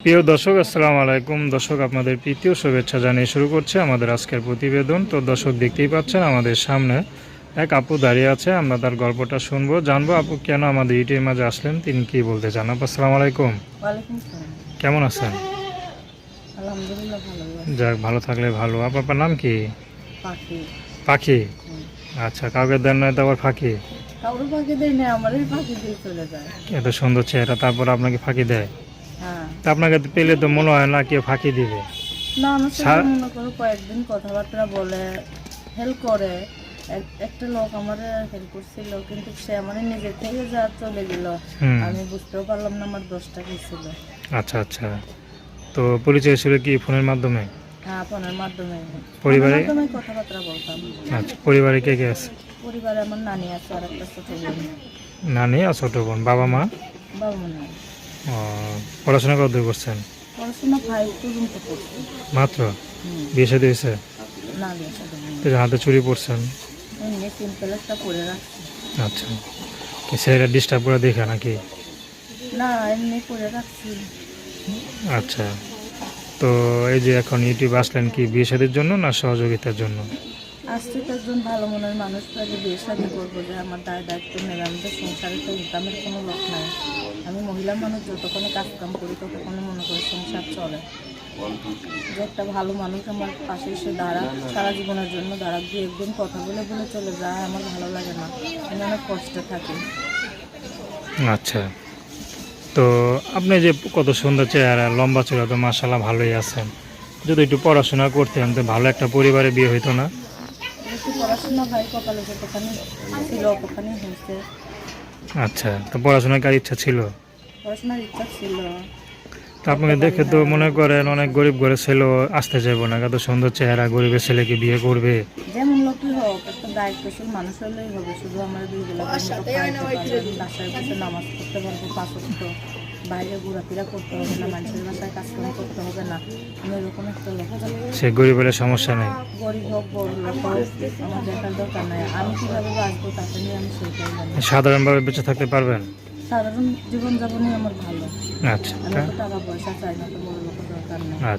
প্রিয় দর্শক, আসসালামু আলাইকুম। দর্শক, আপনাদের প্রীতীয় শুভেচ্ছা জানিয়ে শুরু করছে আমাদের আজকের প্রতিবেদন। তো দর্শক, দেখতেই পাচ্ছেন আমাদের সামনে এক আপু দাঁড়িয়ে আছে। আমরা তার গল্পটা শুনবো, জানবো আপু কেন আমাদের ইউটিউবের মাঝে আসলেন, তিনি কি বলতে চান। আপু, আসসালামু আলাইকুম। ওয়ালাইকুম সালাম। কেমন আছেন? আলহামদুলিল্লাহ ভালো আছি। যাক, ভালো থাকলে ভালো। আপনার নাম কি? পাখি। পাখি? হুম। আচ্ছা, কাউকে দেন নয় তো আবার ফাঁকি? কাউরে পাখি দেয় না, আমারই পাখি দিয়ে চলে যায়। এত সুন্দর চেহারা, তারপর আপনাকে ফাঁকি দেয়? হ্যাঁ। তা আপনাকে পেলে তো মনে হয় না কেউ ফাঁকি দিবে। না, আমার সাথে মনে করো কয়েকদিন কথাবার্তা বলে, হেল্প করে। একটা লোক আমার হেল্প করছিল, কিন্তু সে আমার নিজে থেকে যা চলে গেল। আমি বুঝতেও পারলাম না আমার দোষটা কি ছিল। আচ্ছা আচ্ছা। তো পরিচয় ছিল কি ফোনের মাধ্যমে? হ্যাঁ, ফোনের মাধ্যমে। পরিবারে? কথাবার্তা বলতাম। আচ্ছা, পরিবারে কে কে আছে? পরিবারে আমার নানি আছে আর একটা ছোট বোন। নানি আর ছোট বোন, বাবা মা? বাবা মা নাই। ও, পড়াশোনা কতদূর করছেন? পড়াশোনা 5 পর্যন্ত করছি। মাত্র? হুম। বিয়ে শাদী হয়েছে? না, বিয়ে শাদী হয়নি। তো হাতে চুরি পড়ছেন? এমনি সিম্পল একটা পরে রাখছি। আচ্ছা, কি ছেলেরা ডিস্টার্ব করে দেখা নাকি? না, এমনি পরে রাখছি। আচ্ছা, তো এই যে এখন ইউটিউব আসলেন কি বিয়ে শাদীর জন্য না সহযোগিতার জন্য? আসছে তো একজন ভালো মনের মানুষ পাইলে বিয়ে শাদী করবো, যে আমার দায়িত্ব নেবে। আমি তো সংসারে তো ইনকামের কোনো লোক নাই। আমি মহিলা মানুষ, যতক্ষণে কাজ কাম করি ততক্ষণে মনে করি সংসার চলে। যে একটা ভালো মানুষ আমার পাশে এসে দাঁড়া, সারা জীবনের জন্য দাঁড়া, দিয়ে একদিন কথা বলে বলে চলে যায়, আমার ভালো লাগে না। আমি অনেক কষ্টে থাকি। আচ্ছা, তো আপনি যে কত সুন্দর চেহারা, লম্বা চূড়া, তো মাশাআল্লাহ ভালোই আছেন। যদি একটু পড়াশোনা করতেন তো ভালো একটা পরিবারে বিয়ে হইতো না? একটু পড়াশোনা ভাই কপালে যতখানি ছিল ততখানি হয়েছে। আচ্ছা, তো পড়াশোনার কার ইচ্ছা ছিল? পড়াশোনার ইচ্ছা ছিল। তা আপনাকে দেখে তো মনে করেন অনেক গরিব ঘরের ছেলেও আসতে চাইবো না, এত সুন্দর চেহারা, গরিবের ছেলেকে বিয়ে করবে? যেমন লোকই হোক, একটা দায়িত্বশীল মানুষ হলেই হবে। শুধু আমার দুই বেলা বাসায় বসে নামাজ পড়তে পারবো, 5 ওয়াক্ত, বাইরে ঘোরাফেরা করতে হবে না, মানুষের বাসায় কাজকর্ম করতে হবে না। আমি এরকম একটা লোক চাই। সে গরিবের সমস্যা নেই। গরিব হোক বড় লোক হোক, আমার দেখার দরকার নাই। আমি কিভাবে বাঁচবো তাকে নিয়ে আমি সেটাই জানি। সাধারণভাবে বেঁচে থাকতে পারবেন? সাধারণ জীবনযাপনই আমার ভালো। আচ্ছা, আমি তো টাকা পয়সা চাই না, তো বড় লোকের দরকার নেই। আচ্ছা।